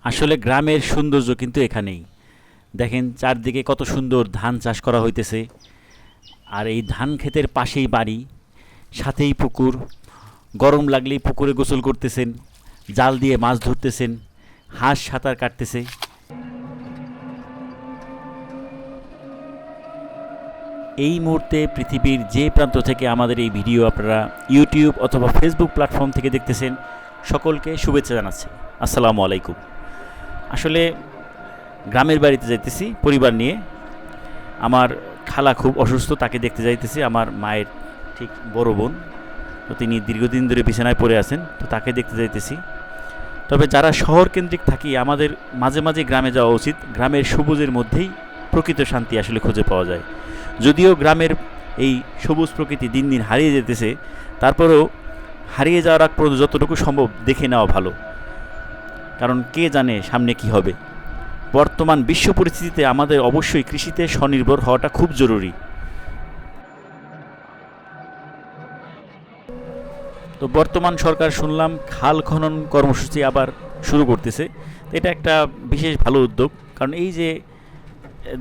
আসলে গ্রামের সৌন্দর্য কিন্তু এখানেই। দেখেন চারদিকে কত সুন্দর ধান চাষ করা হইতেছে। আর এই ধান ক্ষেতের পাশেই বাড়ি, সাথেই পুকুর। গরম লাগলেই পুকুরে গোসল করতেছেন, জাল দিয়ে মাছ ধরতেছেন, হাঁস সাঁতার কাটতেছে। এই মুহূর্তে পৃথিবীর যে প্রান্ত থেকে আমাদের এই ভিডিও আপনারা ইউটিউব অথবা ফেসবুক প্ল্যাটফর্ম থেকে দেখতেছেন, সকলকে শুভেচ্ছা জানাচ্ছি। আসসালামু আলাইকুম। আসলে গ্রামের বাড়িতে যাইতেছি পরিবার নিয়ে। আমার খালা খুব অসুস্থ, তাকে দেখতে যাইতেছি। আমার মায়ের ঠিক বড় বোন, তো তিনি দীর্ঘদিন ধরে বিছানায় পড়ে আছেন, তো তাকে দেখতে যাইতেছি। তবে যারা শহর কেন্দ্রিক থাকি, আমাদের মাঝে মাঝে গ্রামে যাওয়া উচিত। গ্রামের সবুজের মধ্যেই প্রকৃত শান্তি আসলে খুঁজে পাওয়া যায়। যদিও গ্রামের এই সবুজ প্রকৃতি দিন দিন হারিয়ে যেতেছে, তারপরেও হারিয়ে যাওয়ার আগ পর্যন্ত যতটুকু সম্ভব দেখে নেওয়া ভালো, কারণ কে জানে সামনে কি হবে। বর্তমান বিশ্ব পরিস্থিতিতে আমাদের অবশ্যই কৃষিতে স্বনির্ভর হওয়াটা খুব জরুরি। তো বর্তমান সরকার শুনলাম খাল খনন কর্মসূচি আবার শুরু করতেছে। এটা একটা বিশেষ ভালো উদ্যোগ, কারণ এই যে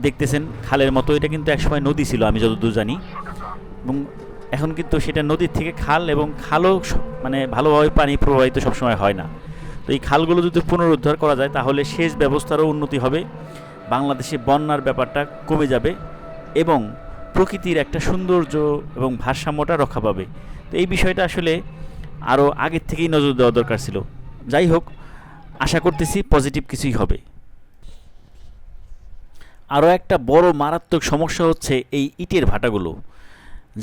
দেখতেছেন খালের মতো, এটা কিন্তু একসময় নদী ছিল আমি যতদূর জানি, এবং এখন কিন্তু সেটা নদীর থেকে খাল, এবং খালও মানে ভালোভাবে পানি প্রবাহিত সবসময় হয় না। তো এই খালগুলো যদি পুনরুদ্ধার করা যায়, তাহলে সেচ ব্যবস্থারও উন্নতি হবে, বাংলাদেশে বন্যার ব্যাপারটা কমে যাবে, এবং প্রকৃতির একটা সৌন্দর্য এবং ভারসাম্যটা রক্ষা পাবে। তো এই বিষয়টা আসলে আরও আগের থেকেই নজর দেওয়া দরকার ছিল। যাই হোক, আশা করতেছি পজিটিভ কিছুই হবে। আরও একটা বড় মারাত্মক সমস্যা হচ্ছে এই ইটের ভাটাগুলো।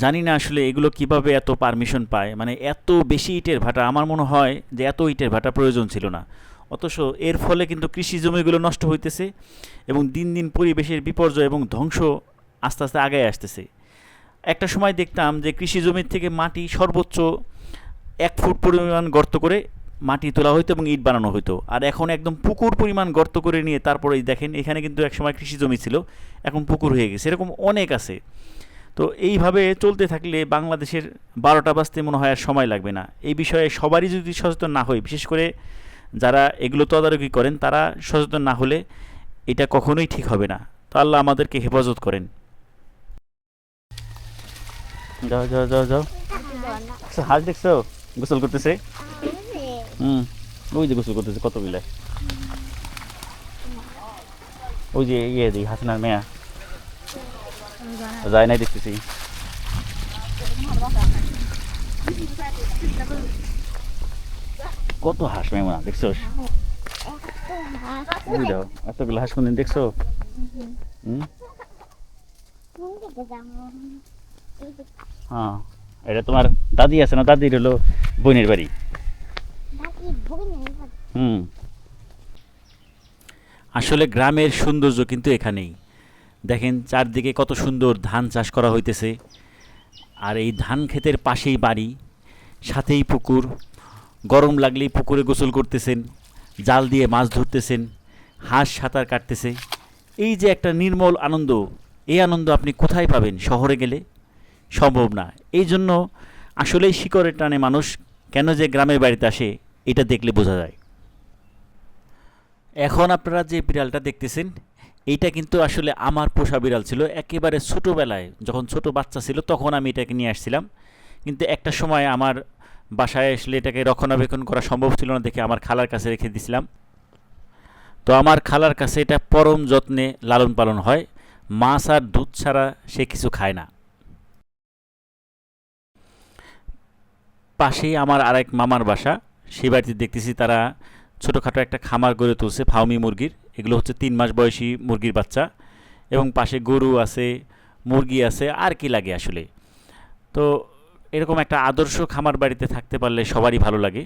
জানি না আসলে এগুলো কিভাবে এত পারমিশন পায়, মানে এত বেশি ইটের ভাটা। আমার মনে হয় যে এত ইটের ভাটা প্রয়োজন ছিল না। অথচ এর ফলে কিন্তু কৃষি জমিগুলো নষ্ট হইতেছে, এবং দিন দিন পরিবেশের বিপর্যয় এবং ধ্বংস আস্তে আস্তে আগায় আসতেছে। একটা সময় দেখতাম যে কৃষি জমির থেকে মাটি সর্বোচ্চ 1 ফুট পরিমাণ গর্ত করে মাটি তোলা হইতো এবং ইট বানানো হইতো। আর এখন একদম পুকুর পরিমাণ গর্ত করে নিয়ে তারপরেই দেখেন, এখানে কিন্তু একসময় কৃষি জমি ছিল, এখন পুকুর হয়ে গেছে। এরকম অনেক আছে। তো এইভাবে চলতে থাকলে বাংলাদেশের 12টা বাজতে মনে হয় আর সময় লাগবে না। এই বিষয়ে সবারই যদি সচেতন না হয়, বিশেষ করে যারা এগুলো তদারকি করেন, তারা সচেতন না হলে এটা কখনোই ঠিক হবে না। তো আল্লাহ আমাদেরকে হেফাজত করেন। যাও যাও যাও যাও। হাঁস দেখছো গোসল করতেছে? ওই যে গোসল করতেছে কত বিলে, ওই যে ইয়ে দিই হাসনার মেয়া যায় নাই দেখতেছি। কত হাঁস মেমনা দেখছো? বুঝাও এতগুলো হাঁস কোনদিন দেখছো? হ্যাঁ, এটা তোমার দাদি আছে না? দাদির হলো বোনের বাড়ি। আসলে গ্রামের সৌন্দর্য কিন্তু এখানেই। দেখেন চারদিকে কত সুন্দর ধান চাষ করা হইতেছে। আর এই ধান ক্ষেতের পাশেই বাড়ি, সাথেই পুকুর। গরম লাগলেই পুকুরে গোসল করতেছেন, জাল দিয়ে মাছ ধরতেছেন, হাঁস সাঁতার কাটতেছে। এই যে একটা নির্মল আনন্দ, এই আনন্দ আপনি কোথায় পাবেন? শহরে গেলে সম্ভব না। এই জন্য আসলেই শিকড়ের টানে মানুষ কেন যে গ্রামের বাড়িতে আসে, এটা দেখলে বোঝা যায়। এখন আপনারা যে বিড়ালটা দেখতেছেন, এইটা কিন্তু আসলে আমার পোষা বিড়াল ছিল। একেবারে ছোটোবেলায় যখন ছোট বাচ্চা ছিল, তখন আমি এটাকে নিয়ে আসছিলাম। কিন্তু একটা সময় আমার বাসায় আসলে এটাকে রক্ষণাবেক্ষণ করা সম্ভব ছিল না দেখে আমার খালার কাছে রেখে দিয়েছিলাম। তো আমার খালার কাছে এটা পরম যত্নে লালন পালন হয়। মাছ আর দুধ ছাড়া সে কিছু খায় না। পাশেই আমার আরেক মামার বাসা, সেই বাড়িতে দেখতেছি তারা ছোটোখাটো একটা খামার গড়ে তুলছে ফাউমি মুরগির। এগুলো হচ্ছে 3 মাস বয়সী মুরগির বাচ্চা, এবং পাশে গরু আছে, মুরগি আছে, আর কি লাগে আসলে। তো এরকম একটা আদর্শ খামার বাড়িতে থাকতে পারলে সবারই ভালো লাগে।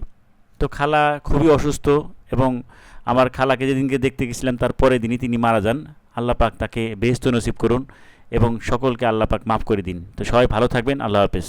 তো খালা খুবই অসুস্থ, এবং আমার খালাকে যেদিনকে দেখতে গেছিলাম তার পরের দিনই তিনি মারা যান। আল্লাহ পাক তাকে বেহেশত নসিব করুন, এবং সকলকে আল্লাহ পাক মাফ করে দিন। তো সবাই ভালো থাকবেন। আল্লাহ হাফেজ।